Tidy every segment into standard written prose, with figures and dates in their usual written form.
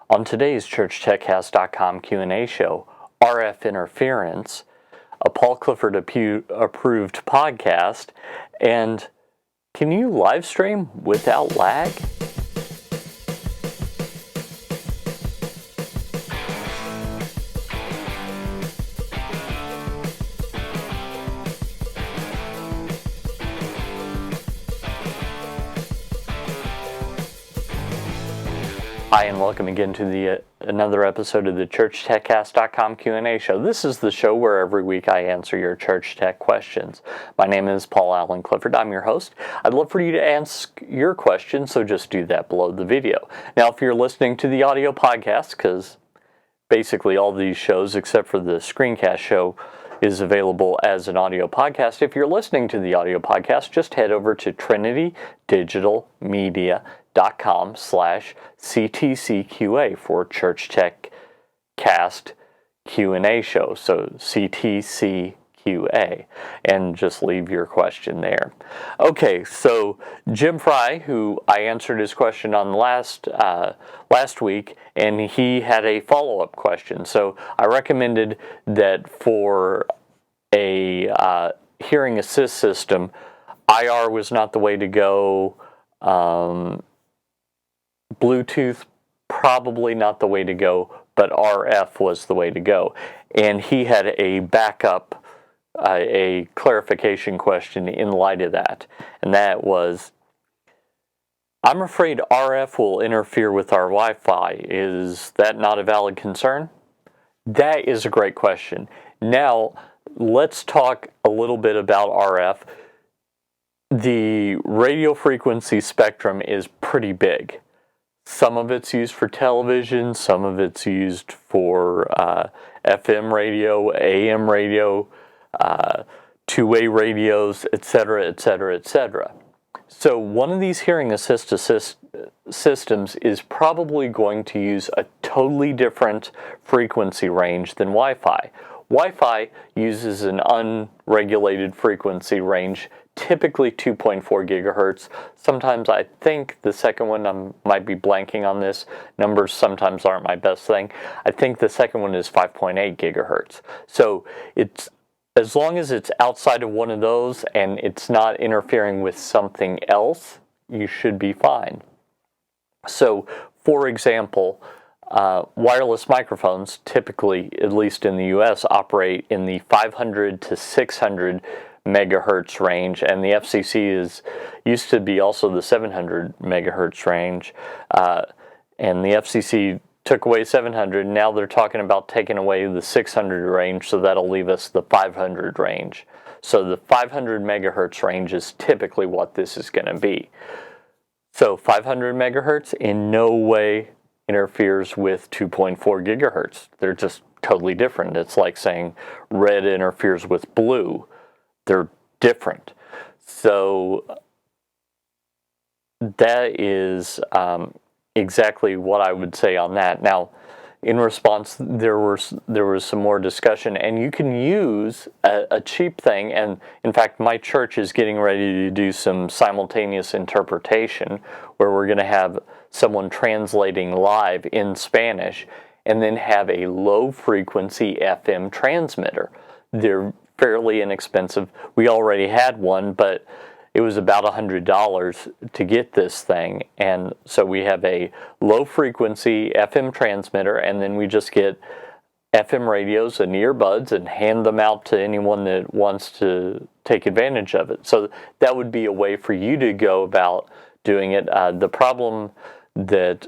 On today's ChurchTechCast.com Q&A show, RF interference, a Paul Clifford approved podcast, and can you live stream without lag? Hi, and welcome again to another episode of the ChurchTechCast.com Q&A show. This is the show where every week I answer your church tech questions. My name is Paul Allen Clifford. I'm your host. I'd love for you to ask your question, so just do that below the video. Now, if you're listening to the audio podcast, because basically all these shows, except for the screencast show, is available as an audio podcast. If you're listening to the audio podcast, just head over to trinitydigitalmedia.com/CTCQA for Church Tech Cast Q&A show. So CTCQA, and just leave your question there. Okay, so Jim Fry, who I answered his question on last week, and he had a follow-up question. So I recommended that for a hearing assist system, IR was not the way to go. Bluetooth, probably not the way to go, but RF was the way to go. And he had a backup, a clarification question in light of that. And that was, I'm afraid RF will interfere with our Wi-Fi. Is that not a valid concern? That is a great question. Now, let's talk a little bit about RF. The radio frequency spectrum is pretty big. Some of it's used for television, some of it's used for FM radio, AM radio, two-way radios, etc., etc., etc. So one of these hearing assist systems is probably going to use a totally different frequency range than Wi-Fi. Wi-Fi uses an unregulated frequency range, typically 2.4 gigahertz. Sometimes I think the second one, I might be blanking on this. Numbers sometimes aren't my best thing. I think the second one is 5.8 gigahertz. So it's, as long as it's outside of one of those and it's not interfering with something else, you should be fine. So, for example, wireless microphones typically, at least in the US, operate in the 500 to 600 megahertz range, and the FCC used to be also the 700 megahertz range, and the FCC took away 700. Now they're talking about taking away the 600 range, so that'll leave us the 500 range. So the 500 megahertz range is typically what this is going to be. So 500 megahertz in no way interferes with 2.4 gigahertz. They're just totally different. It's like saying red interferes with blue. They're different. So that is exactly what I would say on that. Now, in response, there was some more discussion, and you can use a cheap thing. And in fact, my church is getting ready to do some simultaneous interpretation, where we're going to have someone translating live in Spanish, and then have a low frequency FM transmitter. They're fairly inexpensive. We already had one, but it was about $100 to get this thing. And so we have a low frequency FM transmitter, and then we just get FM radios and earbuds and hand them out to anyone that wants to take advantage of it. So that would be a way for you to go about doing it. The problem that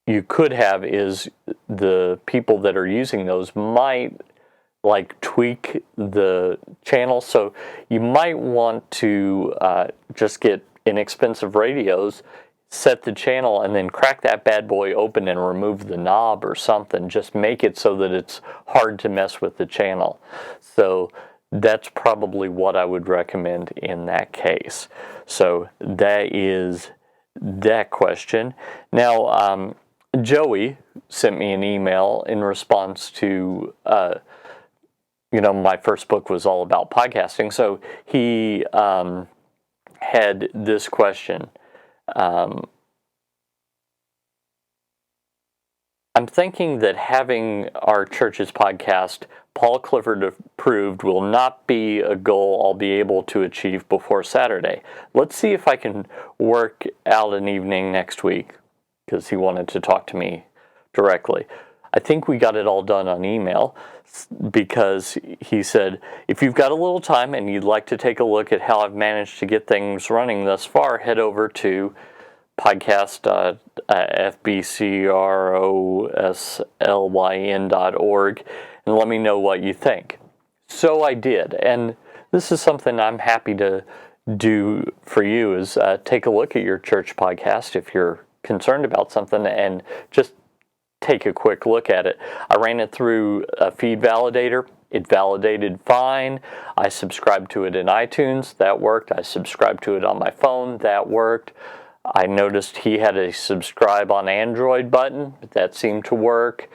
you could have is the people that are using those might tweak the channel, so you might want to just get inexpensive radios, set the channel, and then crack that bad boy open and remove the knob or something. Just make it so that it's hard to mess with the channel. So that's probably what I would recommend in that case. So that is that question. Now, Joey sent me an email in response to my first book was all about podcasting, so he had this question. I'm thinking that having our church's podcast, Paul Clifford Approved, will not be a goal I'll be able to achieve before Saturday. Let's see if I can work out an evening next week, because he wanted to talk to me directly. I think we got it all done on email, because he said, if you've got a little time and you'd like to take a look at how I've managed to get things running thus far, head over to podcast.fbcroslyn.org and let me know what you think. So I did, and this is something I'm happy to do for you, is take a look at your church podcast if you're concerned about something, and just take a quick look at it. I ran it through a feed validator. It validated fine. I subscribed to it in iTunes. That worked. I subscribed to it on my phone. That worked. I noticed he had a subscribe on Android button. That seemed to work.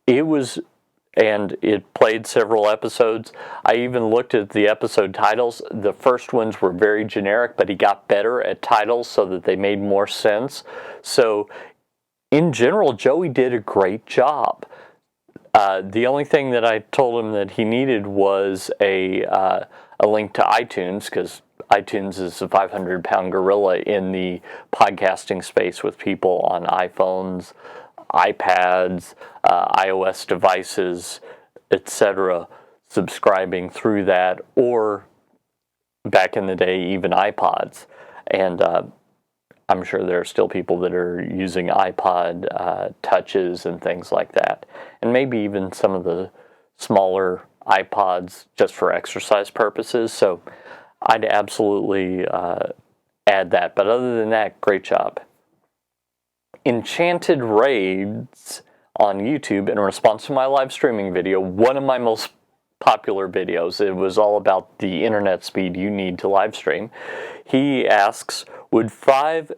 It played several episodes. I even looked at the episode titles. The first ones were very generic, but he got better at titles so that they made more sense. So in general, Joey did a great job. The only thing that I told him that he needed was a link to iTunes, because iTunes is a 500-pound gorilla in the podcasting space, with people on iPhones, iPads, iOS devices, etc., subscribing through that, or back in the day, even iPods. And I'm sure there are still people that are using iPod touches and things like that. And maybe even some of the smaller iPods just for exercise purposes. So I'd absolutely add that. But other than that, great job. EnchantedRaidz on YouTube, in response to my live streaming video, one of my most popular videos, it was all about the internet speed you need to live stream. He asks, would 5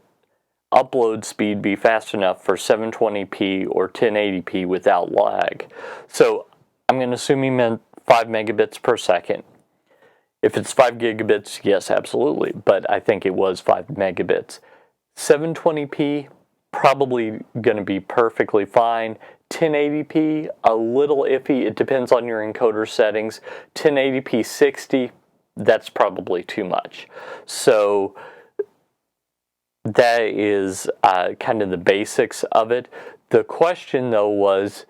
upload speed be fast enough for 720p or 1080p without lag? So I'm going to assume he meant 5 megabits per second. If it's 5 gigabits, yes, absolutely. But I think it was 5 megabits. 720p, probably going to be perfectly fine. 1080p, a little iffy. It depends on your encoder settings. 1080p 60, that's probably too much. So that is kind of the basics of it. The question, though, was,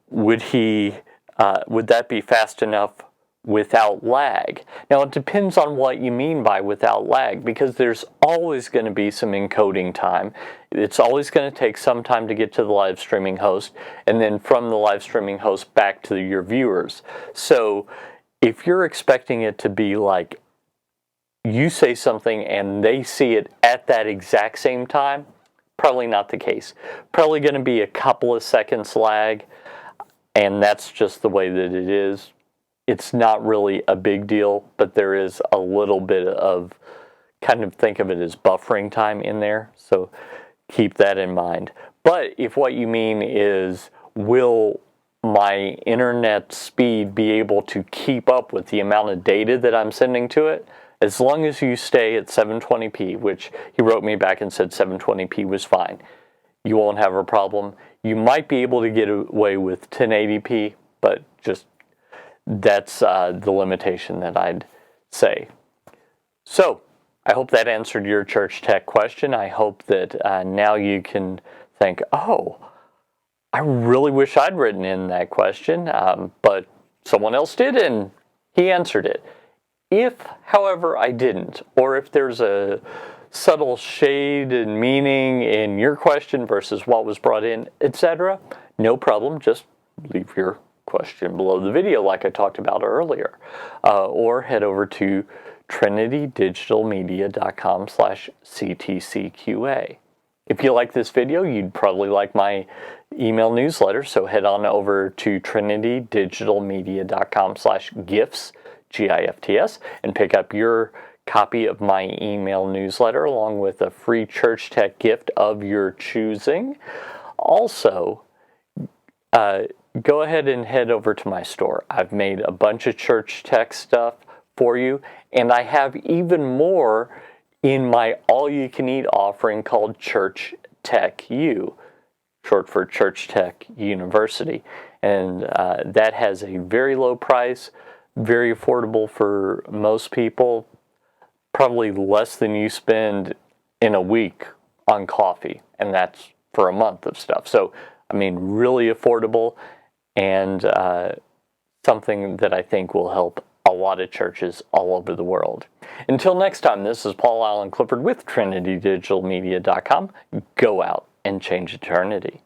would that be fast enough without lag? Now, it depends on what you mean by without lag, because there's always going to be some encoding time. It's always going to take some time to get to the live streaming host, and then from the live streaming host back to your viewers. So if you're expecting it to be like you say something and they see it at that exact same time, probably not the case. Probably going to be a couple of seconds lag, and that's just the way that it is. It's not really a big deal, but there is a little bit of, kind of think of it as buffering time in there, so keep that in mind. But if what you mean is, will my internet speed be able to keep up with the amount of data that I'm sending to it? As long as you stay at 720p, which he wrote me back and said 720p was fine, you won't have a problem. You might be able to get away with 1080p, but just that's the limitation that I'd say. So I hope that answered your church tech question. I hope that now you can think, oh, I really wish I'd written in that question, but someone else did and he answered it. If, however, I didn't, or if there's a subtle shade and meaning in your question versus what was brought in, etc., no problem. Just leave your question below the video like I talked about earlier. Or head over to trinitydigitalmedia.com/ctcqa. If you like this video, you'd probably like my email newsletter, so head on over to trinitydigitalmedia.com/gifts, GIFTS, and pick up your copy of my email newsletter along with a free church tech gift of your choosing. Also, go ahead and head over to my store. I've made a bunch of church tech stuff for you, and I have even more in my all-you-can-eat offering called Church Tech U. short for Church Tech University. And that has a very low price, very affordable for most people, probably less than you spend in a week on coffee, and that's for a month of stuff. So, I mean, really affordable, and something that I think will help a lot of churches all over the world. Until next time, this is Paul Allen Clifford with TrinityDigitalMedia.com. Go out and change eternity.